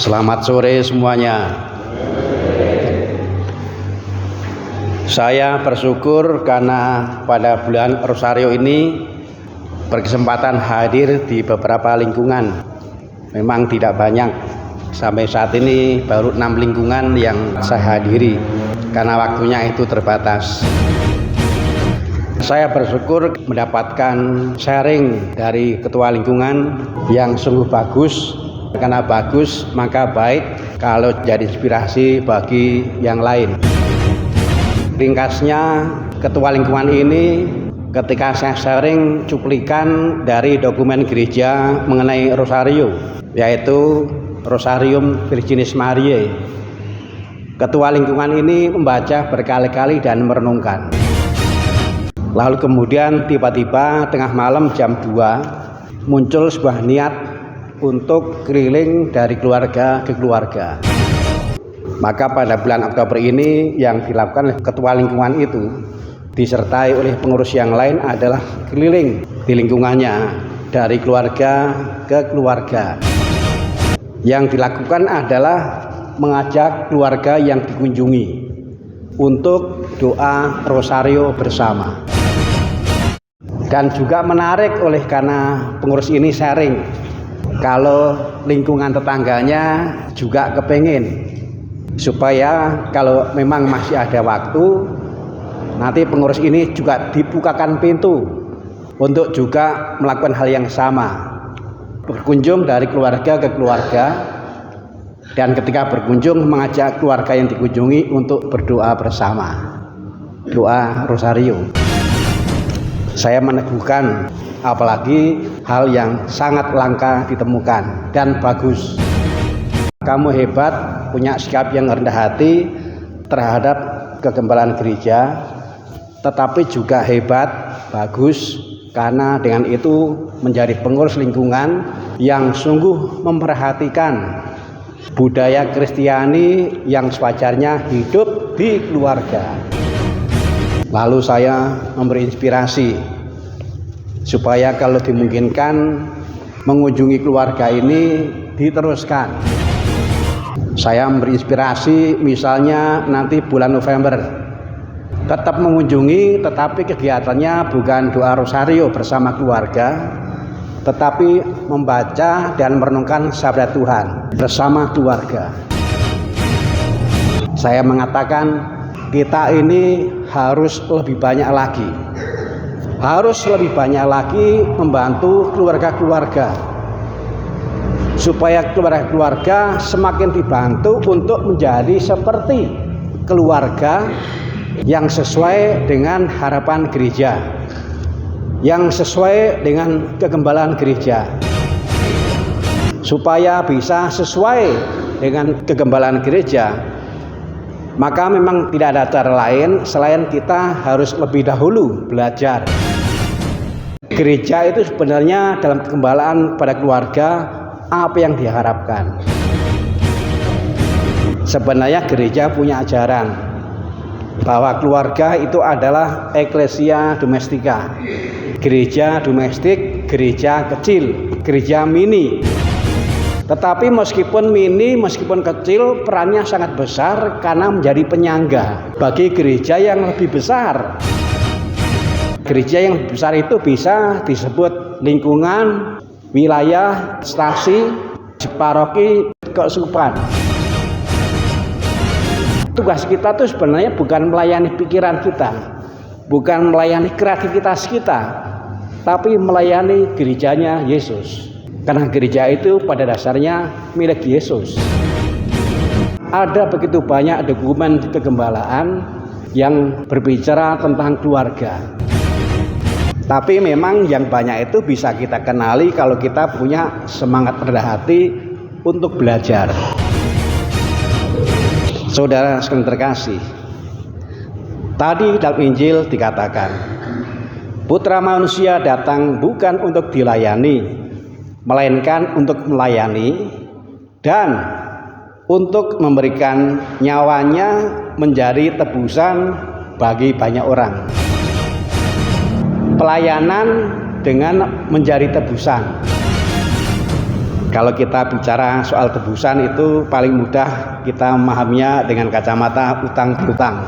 Selamat sore semuanya. Saya bersyukur karena pada bulan Rosario ini berkesempatan hadir di beberapa lingkungan. Memang tidak banyak, sampai saat ini baru 6 lingkungan yang saya hadiri karena waktunya itu terbatas. Saya bersyukur mendapatkan sharing dari ketua lingkungan yang sungguh bagus. Karena bagus maka baik kalau jadi inspirasi bagi yang lain. Ringkasnya, ketua lingkungan ini ketika saya sharing cuplikan dari dokumen gereja mengenai Rosario, yaitu Rosarium Virginis Mariae. Ketua lingkungan ini membaca berkali-kali dan merenungkan. Lalu kemudian tiba-tiba tengah malam jam 2 muncul sebuah niat untuk keliling dari keluarga ke keluarga. Maka pada bulan Oktober ini yang dilakukan oleh ketua lingkungan itu disertai oleh pengurus yang lain adalah keliling di lingkungannya dari keluarga ke keluarga. Yang dilakukan adalah mengajak keluarga yang dikunjungi untuk doa Rosario bersama. Dan juga menarik oleh karena pengurus ini sharing kalau lingkungan tetangganya juga kepingin supaya kalau memang masih ada waktu, nanti pengurus ini juga dibukakan pintu untuk juga melakukan hal yang sama, berkunjung dari keluarga ke keluarga, dan ketika berkunjung mengajak keluarga yang dikunjungi untuk berdoa bersama, doa Rosario. Saya meneguhkan, apalagi hal yang sangat langka ditemukan dan bagus. Kamu hebat, punya sikap yang rendah hati terhadap kegembalaan gereja, tetapi juga hebat, bagus, karena dengan itu menjadi pengurus lingkungan yang sungguh memperhatikan budaya Kristiani yang sewajarnya hidup di keluarga. Lalu saya memberi inspirasi supaya kalau dimungkinkan mengunjungi keluarga ini diteruskan. Saya memberi inspirasi misalnya nanti bulan November tetap mengunjungi, tetapi kegiatannya bukan doa Rosario bersama keluarga, tetapi membaca dan merenungkan sabda Tuhan bersama keluarga. Saya mengatakan kita ini harus lebih banyak lagi membantu keluarga-keluarga supaya keluarga-keluarga semakin dibantu untuk menjadi seperti keluarga yang sesuai dengan harapan gereja, yang sesuai dengan kegembalaan gereja, supaya bisa sesuai dengan kegembalaan gereja. Maka memang tidak ada cara lain selain kita harus lebih dahulu belajar. Gereja itu sebenarnya dalam kegembalaan pada keluarga apa yang diharapkan. Sebenarnya gereja punya ajaran bahwa keluarga itu adalah ecclesia domestica, gereja domestik, gereja kecil, gereja mini. Tetapi meskipun mini, meskipun kecil, perannya sangat besar karena menjadi penyangga bagi gereja yang lebih besar. Gereja yang lebih besar itu bisa disebut lingkungan, wilayah, stasi, paroki, keuskupan. Tugas kita tuh sebenarnya bukan melayani pikiran kita, bukan melayani kreativitas kita, tapi melayani gerejanya Yesus. Karena gereja itu pada dasarnya milik Yesus. Ada begitu banyak dokumen kegembalaan yang berbicara tentang keluarga. Tapi memang yang banyak itu bisa kita kenali kalau kita punya semangat rendah hati untuk belajar. Saudara sekalian terkasih, tadi dalam Injil dikatakan, Putra Manusia datang bukan untuk dilayani, melainkan untuk melayani dan untuk memberikan nyawanya menjadi tebusan bagi banyak orang. Pelayanan dengan menjadi tebusan. Kalau kita bicara soal tebusan itu paling mudah kita memahaminya dengan kacamata utang piutang.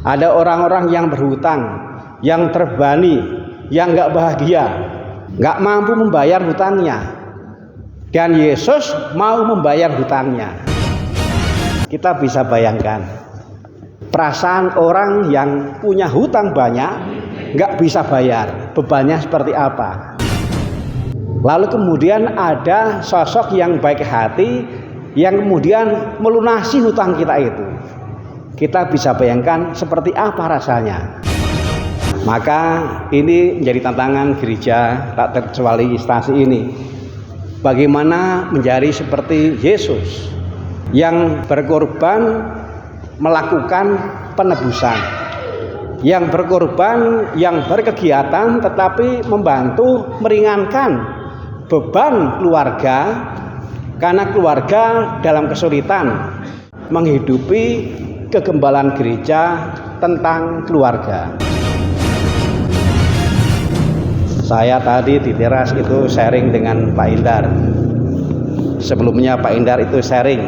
Ada orang-orang yang berhutang, yang terbani, yang nggak bahagia, nggak mampu membayar hutangnya, dan Yesus mau membayar hutangnya. Kita bisa bayangkan perasaan orang yang punya hutang banyak, nggak bisa bayar, bebannya seperti apa. Lalu kemudian ada sosok yang baik hati yang kemudian melunasi hutang kita itu. Kita bisa bayangkan seperti apa rasanya. Maka ini menjadi tantangan gereja tak terkecuali instansi ini. Bagaimana menjadi seperti Yesus yang berkorban melakukan penebusan, yang berkorban, yang berkegiatan tetapi membantu meringankan beban keluarga, karena keluarga dalam kesulitan menghidupi kegembalaan gereja tentang keluarga. Saya tadi di teras itu sharing dengan Pak Indar. Sebelumnya Pak Indar itu sharing,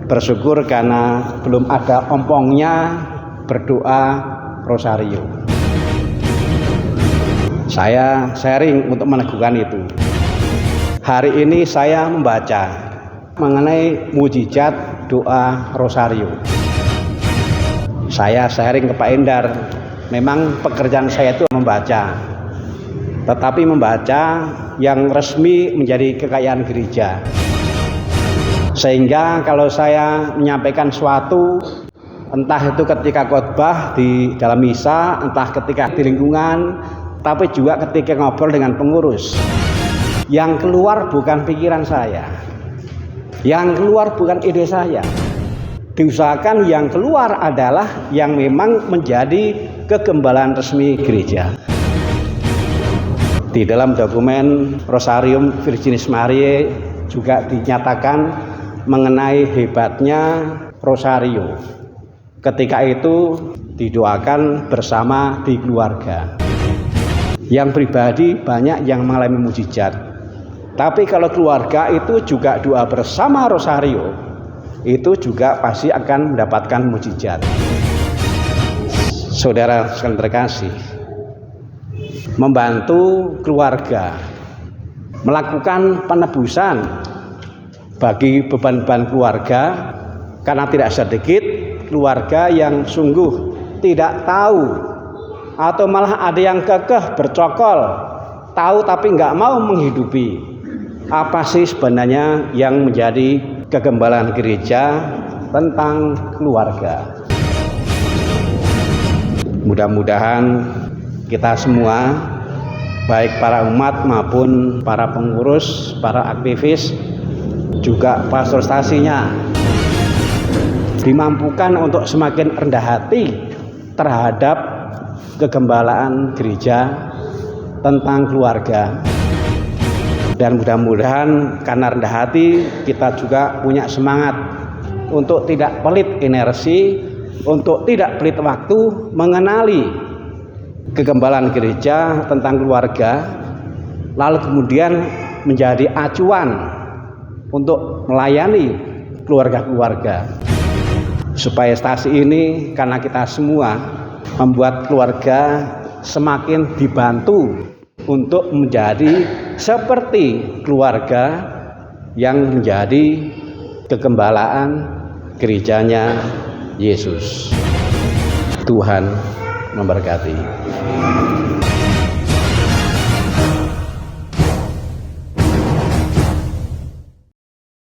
bersyukur karena belum ada ompongnya berdoa rosario. Saya sharing untuk meneguhkan itu. Hari ini saya membaca mengenai mujizat doa rosario. Saya sharing ke Pak Endar, memang pekerjaan saya itu membaca, tetapi membaca yang resmi menjadi kekayaan gereja. Sehingga kalau saya menyampaikan suatu, entah itu ketika khotbah di dalam misa, entah ketika di lingkungan, tapi juga ketika ngobrol dengan pengurus, yang keluar bukan pikiran saya, yang keluar bukan ide saya. Diusahakan yang keluar adalah yang memang menjadi kegembalaan resmi gereja. Di dalam dokumen Rosarium Virginis Mariae juga dinyatakan mengenai hebatnya rosario. Ketika itu didoakan bersama di keluarga. Yang pribadi banyak yang mengalami mujizat. Tapi kalau keluarga itu juga doa bersama rosario, itu juga pasti akan mendapatkan mujizat. Saudara sekalian terkasih, membantu keluarga melakukan penebusan bagi beban-beban keluarga, karena tidak sedikit keluarga yang sungguh tidak tahu atau malah ada yang kekeh bercokol, tahu tapi nggak mau menghidupi. Apa sih sebenarnya yang menjadi kegembalaan gereja tentang keluarga? Mudah-mudahan kita semua, baik para umat maupun para pengurus, para aktivis, juga pastor stasinya, dimampukan untuk semakin rendah hati terhadap kegembalaan gereja tentang keluarga. Dan mudah-mudahan karena rendah hati kita juga punya semangat untuk tidak pelit energi, untuk tidak pelit waktu mengenali kegembalaan gereja tentang keluarga, lalu kemudian menjadi acuan untuk melayani keluarga-keluarga, supaya stasi ini karena kita semua membuat keluarga semakin dibantu untuk menjadi seperti keluarga yang menjadi kegembalaan gerejanya Yesus. Tuhan memberkati.